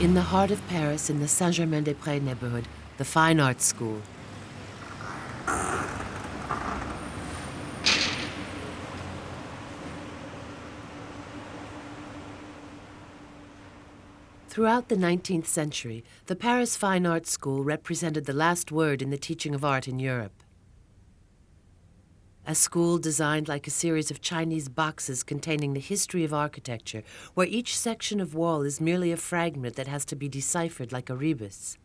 In the heart of Paris, in the Saint-Germain-des-Prés neighborhood, the Fine Arts School. Throughout the 19th century, the Paris Fine Arts School represented the last word in the teaching of art in Europe. A school designed like a series of Chinese boxes containing the history of architecture, where each section of wall is merely a fragment that has to be deciphered like a rebus.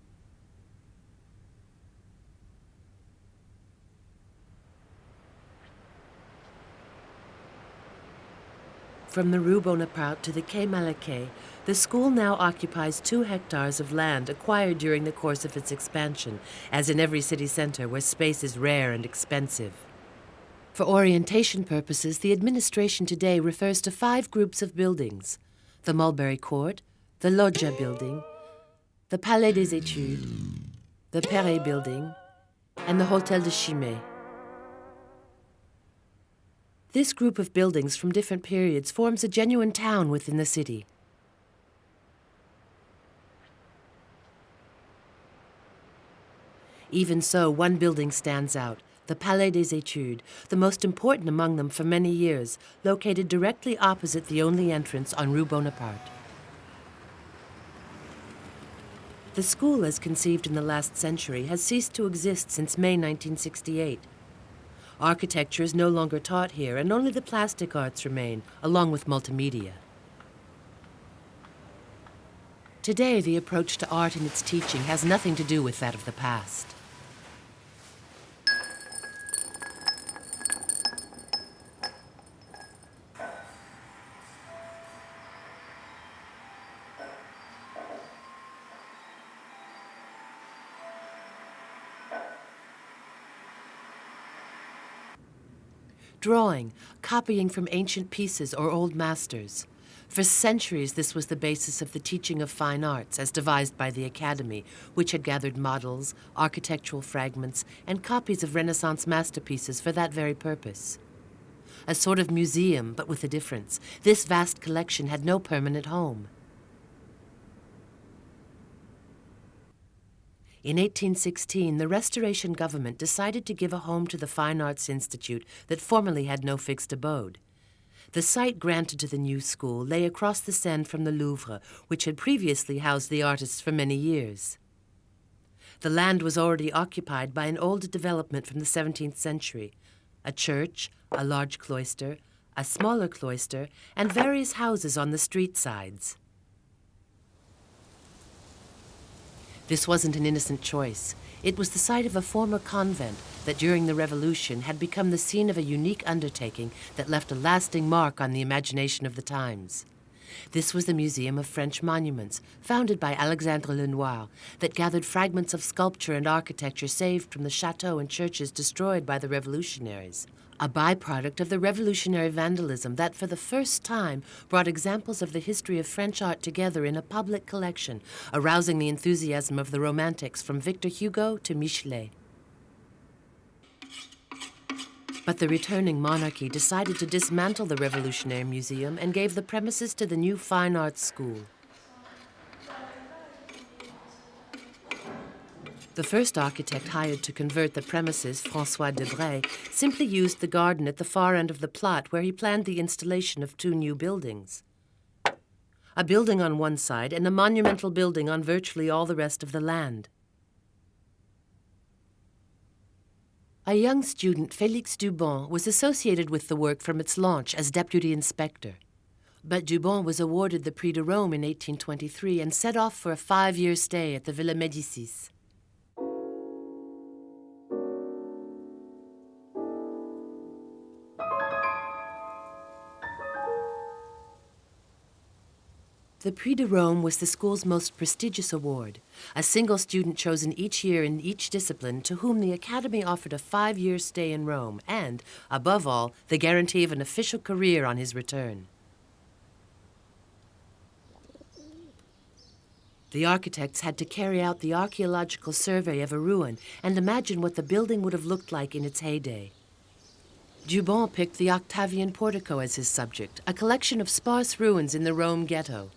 From the Rue Bonaparte to the Quai Malaquais, the school now occupies 2 hectares of land acquired during the course of its expansion, as in every city center where space is rare and expensive. For orientation purposes, the administration today refers to 5 groups of buildings: the Mulberry Court, the Loggia building, the Palais des Études, the Perret building, and the Hôtel de Chimay. This group of buildings from different periods forms a genuine town within the city. Even so, one building stands out, the Palais des Études, the most important among them for many years, located directly opposite the only entrance on Rue Bonaparte. The school, as conceived in the last century, has ceased to exist since May 1968. Architecture is no longer taught here, and only the plastic arts remain, along with multimedia. Today, the approach to art and its teaching has nothing to do with that of the past. Drawing, copying from ancient pieces or old masters. For centuries, this was the basis of the teaching of fine arts as devised by the Academy, which had gathered models, architectural fragments, and copies of Renaissance masterpieces for that very purpose. A sort of museum, but with a difference. This vast collection had no permanent home. In 1816, the Restoration government decided to give a home to the Fine Arts Institute that formerly had no fixed abode. The site granted to the new school lay across the Seine from the Louvre, which had previously housed the artists for many years. The land was already occupied by an old development from the 17th century: a church, a large cloister, a smaller cloister, and various houses on the street sides. This wasn't an innocent choice. It was the site of a former convent that during the Revolution had become the scene of a unique undertaking that left a lasting mark on the imagination of the times. This was the Museum of French Monuments, founded by Alexandre Lenoir, that gathered fragments of sculpture and architecture saved from the chateaux and churches destroyed by the revolutionaries, a byproduct of the revolutionary vandalism that for the first time brought examples of the history of French art together in a public collection, arousing the enthusiasm of the Romantics from Victor Hugo to Michelet. But the returning monarchy decided to dismantle the Revolutionary Museum and gave the premises to the new Fine Arts School. The first architect hired to convert the premises, François Debray, simply used the garden at the far end of the plot where he planned the installation of 2 new buildings. A building on one side and a monumental building on virtually all the rest of the land. A young student, Félix Duban, was associated with the work from its launch as deputy inspector. But Duban was awarded the Prix de Rome in 1823 and set off for a 5-year stay at the Villa Médicis. The Prix de Rome was the school's most prestigious award, a single student chosen each year in each discipline to whom the Academy offered a 5-year stay in Rome and, above all, the guarantee of an official career on his return. The architects had to carry out the archaeological survey of a ruin and imagine what the building would have looked like in its heyday. Duban picked the Octavian portico as his subject, a collection of sparse ruins in the Rome ghetto.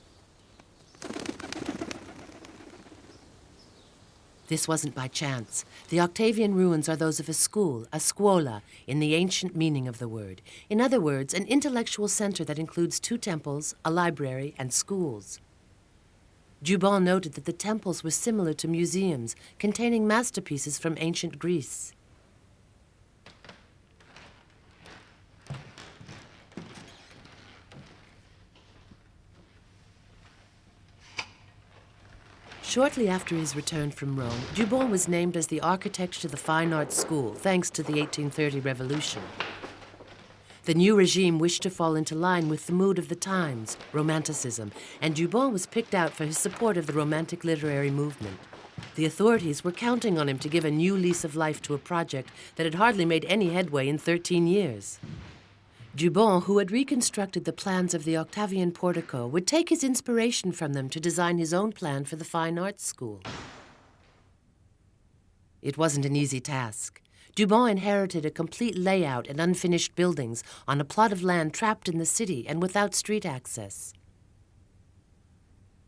This wasn't by chance. The Octavian ruins are those of a school, a scuola, in the ancient meaning of the word. In other words, an intellectual center that includes 2 temples, a library, and schools. Duban noted that the temples were similar to museums containing masterpieces from ancient Greece. Shortly after his return from Rome, Duban was named as the architect to the Fine Arts School, thanks to the 1830 revolution. The new regime wished to fall into line with the mood of the times, Romanticism, and Duban was picked out for his support of the Romantic literary movement. The authorities were counting on him to give a new lease of life to a project that had hardly made any headway in 13 years. Duban, who had reconstructed the plans of the Octavian portico, would take his inspiration from them to design his own plan for the Fine Arts School. It wasn't an easy task. Duban inherited a complete layout and unfinished buildings on a plot of land trapped in the city and without street access.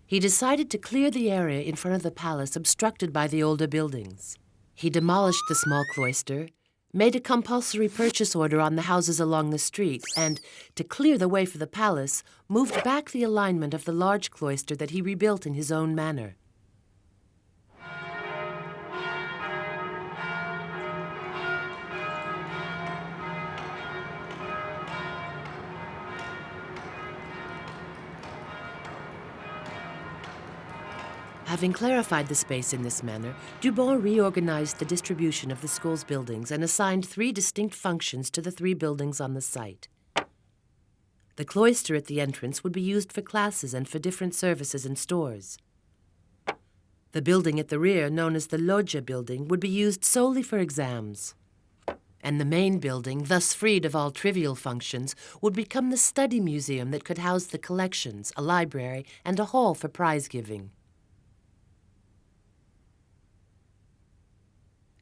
He decided to clear the area in front of the palace obstructed by the older buildings. He demolished the small cloister, made a compulsory purchase order on the houses along the street, and, to clear the way for the palace, moved back the alignment of the large cloister that he rebuilt in his own manner. Having clarified the space in this manner, Duban reorganized the distribution of the school's buildings and assigned 3 distinct functions to the 3 buildings on the site. The cloister at the entrance would be used for classes and for different services and stores. The building at the rear, known as the Loggia building, would be used solely for exams. And the main building, thus freed of all trivial functions, would become the study museum that could house the collections, a library, and a hall for prize giving.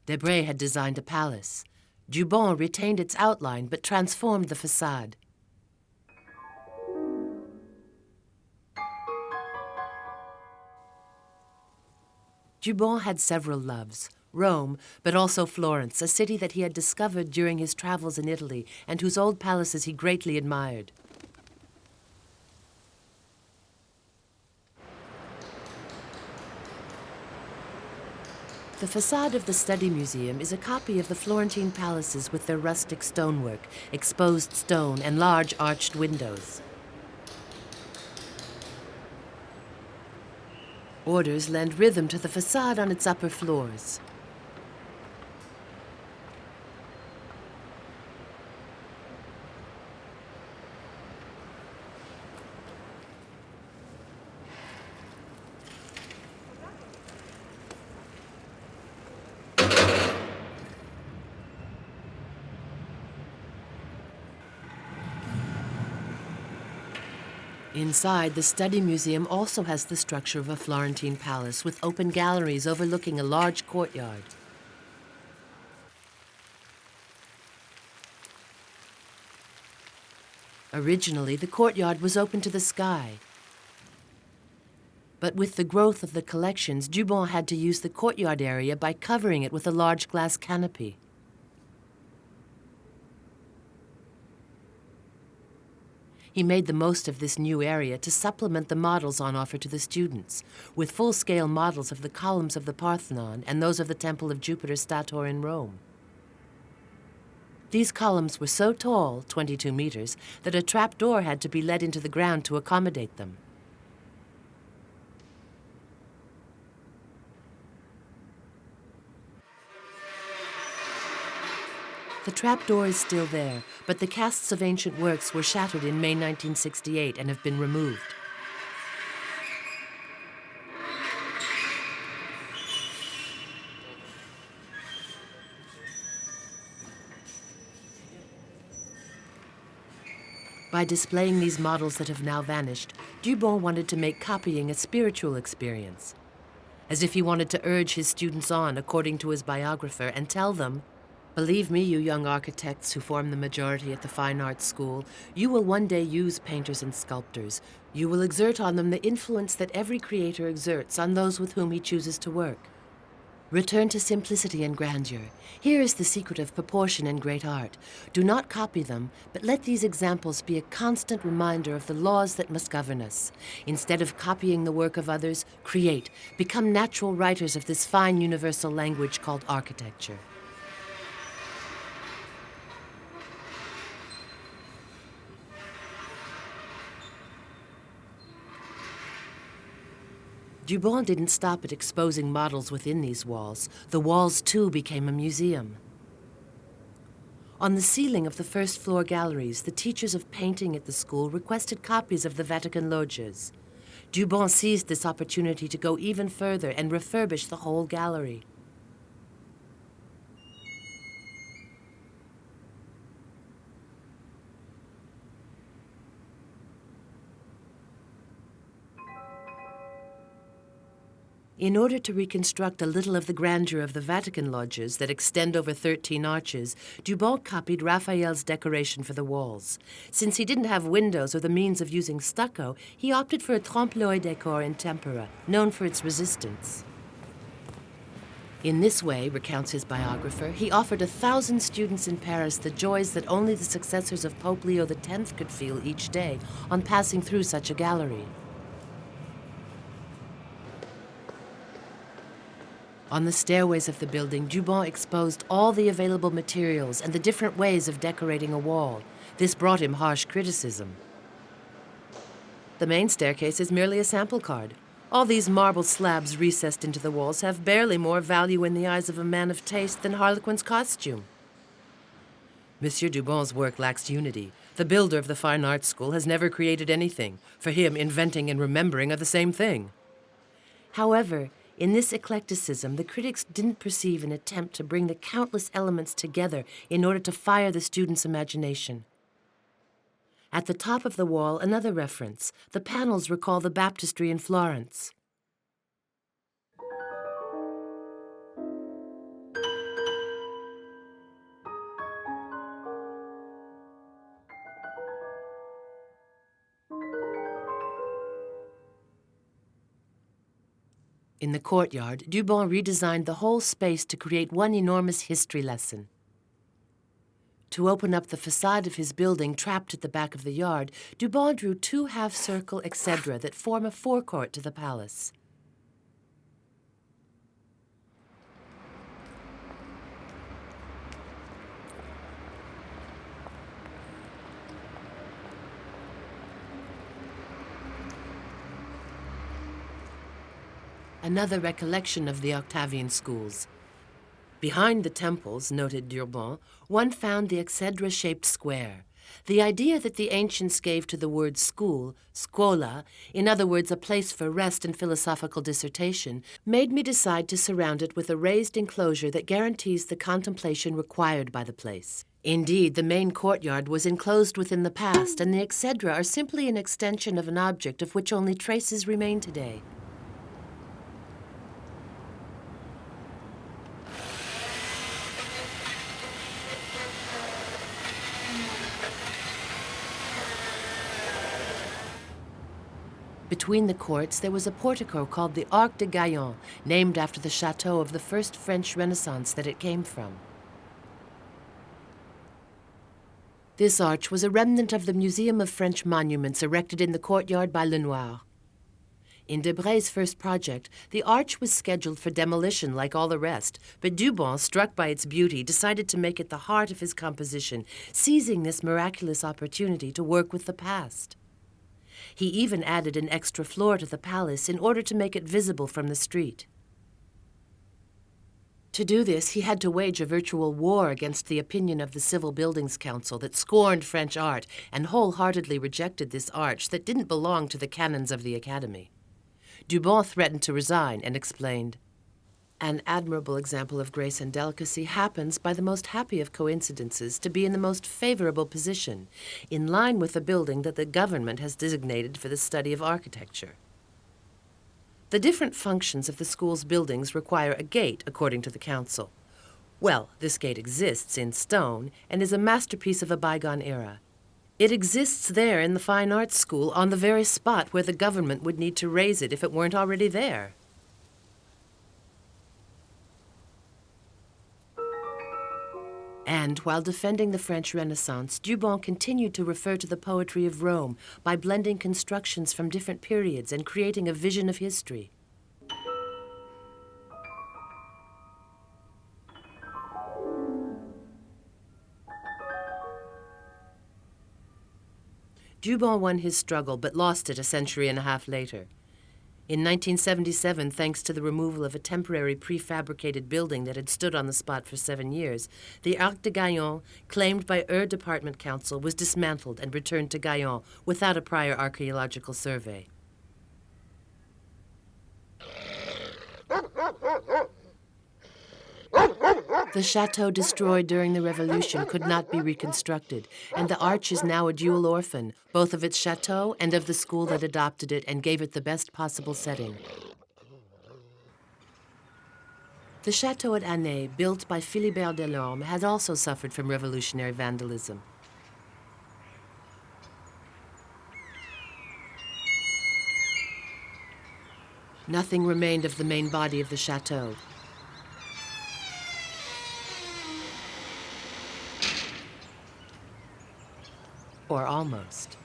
Debray had designed a palace. Duban retained its outline but transformed the facade. Duban had several loves: Rome, but also Florence, a city that he had discovered during his travels in Italy and whose old palaces he greatly admired. The facade of the Study Museum is a copy of the Florentine palaces with their rustic stonework, exposed stone, and large arched windows. Orders lend rhythm to the facade on its upper floors. Inside, the Study Museum also has the structure of a Florentine palace with open galleries overlooking a large courtyard. Originally, the courtyard was open to the sky. But with the growth of the collections, Duban had to use the courtyard area by covering it with a large glass canopy. He made the most of this new area to supplement the models on offer to the students, with full-scale models of the columns of the Parthenon and those of the Temple of Jupiter Stator in Rome. These columns were so tall, 22 meters, that a trapdoor had to be let into the ground to accommodate them. The trapdoor is still there, but the casts of ancient works were shattered in May 1968 and have been removed. By displaying these models that have now vanished, Duban wanted to make copying a spiritual experience, as if he wanted to urge his students on, according to his biographer, and tell them, "Believe me, you young architects who form the majority at the Fine Arts School, you will one day use painters and sculptors. You will exert on them the influence that every creator exerts on those with whom he chooses to work. Return to simplicity and grandeur. Here is the secret of proportion and great art. Do not copy them, but let these examples be a constant reminder of the laws that must govern us. Instead of copying the work of others, create. Become natural writers of this fine universal language called architecture. Duban didn't stop at exposing models within these walls. The walls, too, became a museum. On the ceiling of the first-floor galleries, the teachers of painting at the school requested copies of the Vatican Lodges. Duban seized this opportunity to go even further and refurbish the whole gallery. In order to reconstruct a little of the grandeur of the Vatican Lodges that extend over 13 arches, Duban copied Raphael's decoration for the walls. Since he didn't have windows or the means of using stucco, he opted for a trompe-l'œil decor in tempera, known for its resistance. In this way, recounts his biographer, he offered 1,000 students in Paris the joys that only the successors of Pope Leo X could feel each day on passing through such a gallery. On the stairways of the building, Duban exposed all the available materials and the different ways of decorating a wall. This brought him harsh criticism. The main staircase is merely a sample card. All these marble slabs recessed into the walls have barely more value in the eyes of a man of taste than Harlequin's costume. Monsieur Duban's work lacks unity. The builder of the Fine Arts School has never created anything. For him, inventing and remembering are the same thing. However, in this eclecticism, the critics didn't perceive an attempt to bring the countless elements together in order to fire the student's imagination. At the top of the wall, another reference. The panels recall the baptistry in Florence. In the courtyard, Duban redesigned the whole space to create one enormous history lesson. To open up the facade of his building trapped at the back of the yard, Duban drew 2 half-circle hectares that form a forecourt to the palace. Another recollection of the Octavian schools. Behind the temples, noted Duban, one found the hexadra-shaped square. The idea that the ancients gave to the word school, scuola, in other words, a place for rest and philosophical dissertation, made me decide to surround it with a raised enclosure that guarantees the contemplation required by the place. Indeed, the main courtyard was enclosed within the past, and the hexadra are simply an extension of an object of which only traces remain today. Between the courts, there was a portico called the Arc de Gaillon, named after the chateau of the first French Renaissance that it came from. This arch was a remnant of the Museum of French Monuments erected in the courtyard by Lenoir. In Debre's first project, the arch was scheduled for demolition like all the rest, but Duban, struck by its beauty, decided to make it the heart of his composition, seizing this miraculous opportunity to work with the past. He even added an extra floor to the palace in order to make it visible from the street. To do this, he had to wage a virtual war against the opinion of the Civil Buildings Council that scorned French art and wholeheartedly rejected this arch that didn't belong to the canons of the Academy. Duban threatened to resign and explained, "An admirable example of grace and delicacy happens, by the most happy of coincidences, to be in the most favorable position, in line with the building that the government has designated for the study of architecture. The different functions of the school's buildings require a gate, according to the council. Well, this gate exists in stone and is a masterpiece of a bygone era. It exists there in the Fine Arts School on the very spot where the government would need to raise it if it weren't already there." And while defending the French Renaissance, Duban continued to refer to the poetry of Rome by blending constructions from different periods and creating a vision of history. Duban won his struggle, but lost it a century and a half later. In 1977, thanks to the removal of a temporary prefabricated building that had stood on the spot for 7 years, the Arc de Gaillon, claimed by Department Council, was dismantled and returned to Gaillon without a prior archaeological survey. The chateau destroyed during the Revolution could not be reconstructed, and the arch is now a dual orphan, both of its chateau and of the school that adopted it and gave it the best possible setting. The chateau at Anet, built by Philibert Delorme, had also suffered from revolutionary vandalism. Nothing remained of the main body of the chateau. Or almost.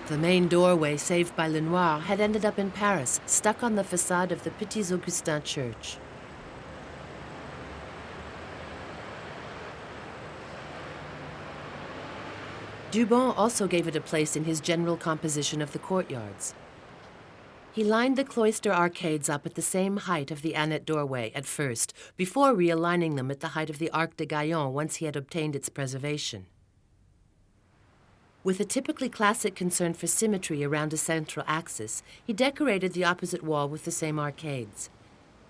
The main doorway, saved by Lenoir, had ended up in Paris, stuck on the facade of the Petits Augustins church. Duban also gave it a place in his general composition of the courtyards. He lined the cloister arcades up at the same height of the Anet doorway at first, before realigning them at the height of the Arc de Gaillon once he had obtained its preservation. With a typically classic concern for symmetry around a central axis, he decorated the opposite wall with the same arcades.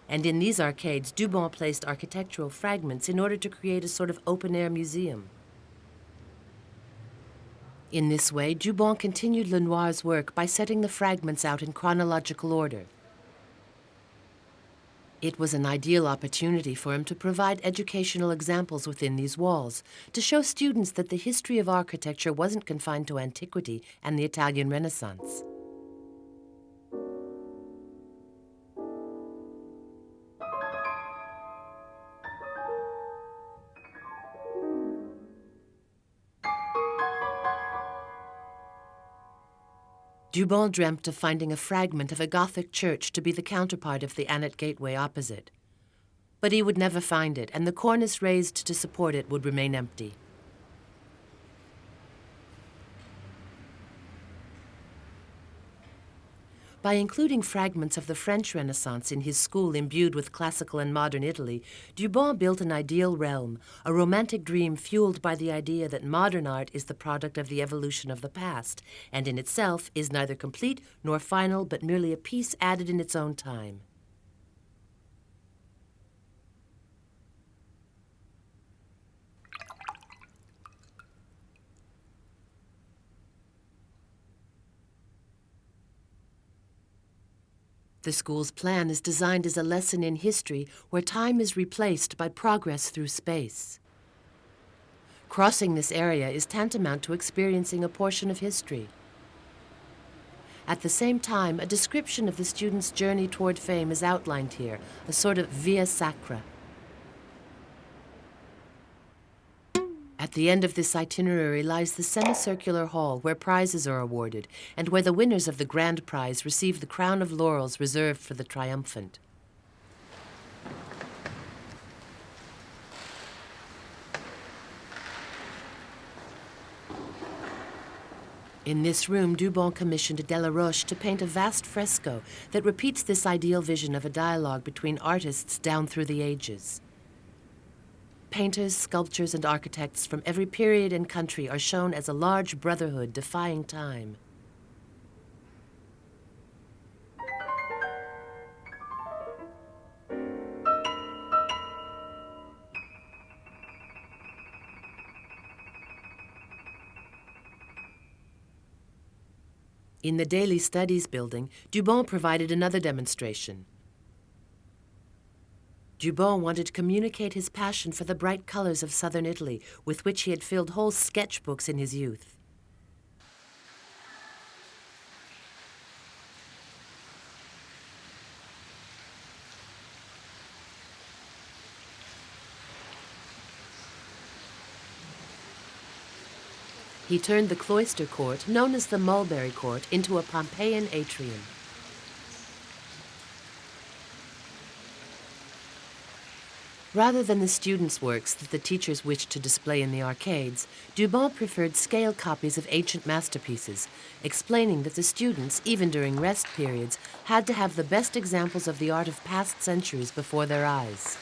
And in these arcades, Duban placed architectural fragments in order to create a sort of open-air museum. In this way, Duban continued Lenoir's work by setting the fragments out in chronological order. It was an ideal opportunity for him to provide educational examples within these walls, to show students that the history of architecture wasn't confined to antiquity and the Italian Renaissance. Duban dreamt of finding a fragment of a Gothic church to be the counterpart of the Anet gateway opposite. But he would never find it, and the cornice raised to support it would remain empty. By including fragments of the French Renaissance in his school imbued with classical and modern Italy, Duban built an ideal realm, a romantic dream fueled by the idea that modern art is the product of the evolution of the past, and in itself is neither complete nor final, but merely a piece added in its own time. The school's plan is designed as a lesson in history where time is replaced by progress through space. Crossing this area is tantamount to experiencing a portion of history. At the same time, a description of the student's journey toward fame is outlined here, a sort of via sacra. At the end of this itinerary lies the semicircular hall where prizes are awarded and where the winners of the grand prize receive the crown of laurels reserved for the triumphant. In this room, Duban commissioned Delaroche to paint a vast fresco that repeats this ideal vision of a dialogue between artists down through the ages. Painters, sculptors, and architects from every period and country are shown as a large brotherhood defying time. In the Daily Studies building, Duban provided another demonstration. Duban wanted to communicate his passion for the bright colors of southern Italy, with which he had filled whole sketchbooks in his youth. He turned the cloister court, known as the Mulberry Court, into a Pompeian atrium. Rather than the students' works that the teachers wished to display in the arcades, Duban preferred scale copies of ancient masterpieces, explaining that the students, even during rest periods, had to have the best examples of the art of past centuries before their eyes.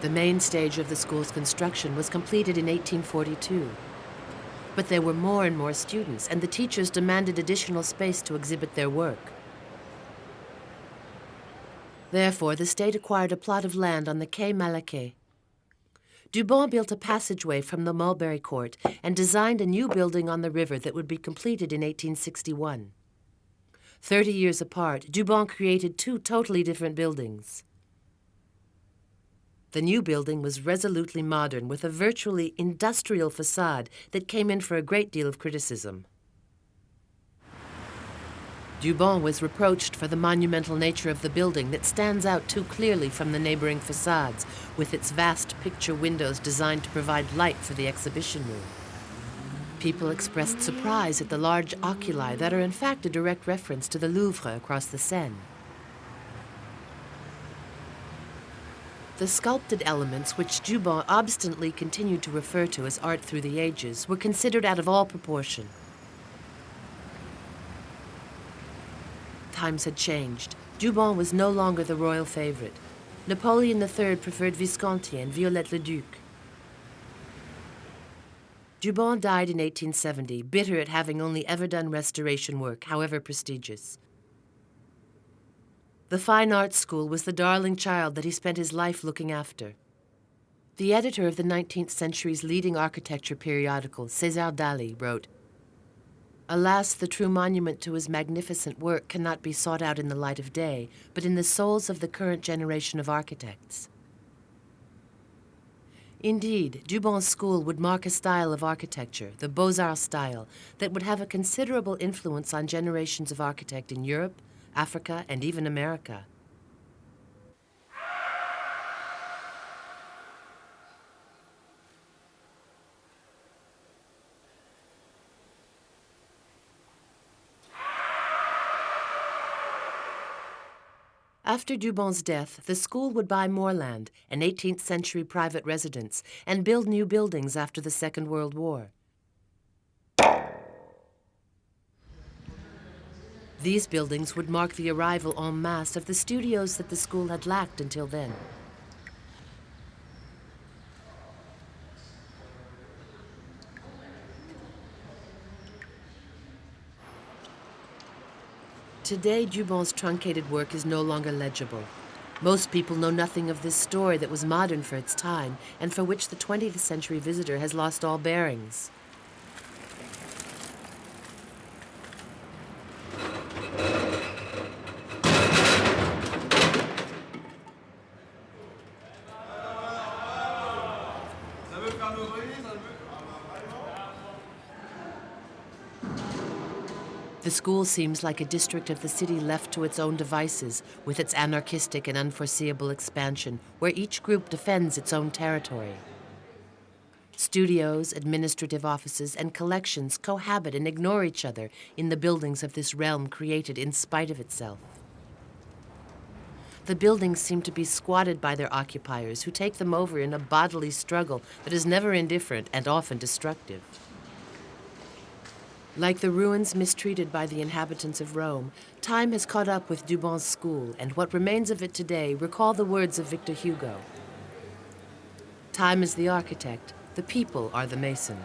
The main stage of the school's construction was completed in 1842. But there were more and more students, and the teachers demanded additional space to exhibit their work. Therefore, the state acquired a plot of land on the Quai Malaquais. Duban built a passageway from the Mulberry Court and designed a new building on the river that would be completed in 1861. 30 years apart, Duban created two totally different buildings. The new building was resolutely modern, with a virtually industrial facade that came in for a great deal of criticism. Duban was reproached for the monumental nature of the building that stands out too clearly from the neighboring facades, with its vast picture windows designed to provide light for the exhibition room. People expressed surprise at the large oculi that are in fact a direct reference to the Louvre across the Seine. The sculpted elements, which Duban obstinately continued to refer to as art through the ages, were considered out of all proportion. Times had changed. Duban was no longer the royal favorite. Napoleon III preferred Visconti and Viollet-le-Duc. Duban died in 1870, bitter at having only ever done restoration work, however prestigious. The Fine Arts School was the darling child that he spent his life looking after. The editor of the 19th century's leading architecture periodical, César Daly, wrote, "Alas, the true monument to his magnificent work cannot be sought out in the light of day, but in the souls of the current generation of architects." Indeed, Duban's school would mark a style of architecture, the Beaux-Arts style, that would have a considerable influence on generations of architects in Europe, Africa, and even America. After Duban's death, the school would buy more land, an 18th century private residence, and build new buildings after the Second World War. These buildings would mark the arrival en masse of the studios that the school had lacked until then. Today, Duban's truncated work is no longer legible. Most people know nothing of this story that was modern for its time and for which the 20th century visitor has lost all bearings. The school seems like a district of the city left to its own devices, with its anarchistic and unforeseeable expansion, where each group defends its own territory. Studios, administrative offices, and collections cohabit and ignore each other in the buildings of this realm created in spite of itself. The buildings seem to be squatted by their occupiers, who take them over in a bodily struggle that is never indifferent and often destructive. Like the ruins mistreated by the inhabitants of Rome, time has caught up with Duban's school, and what remains of it today recall the words of Victor Hugo. Time is the architect, the people are the mason.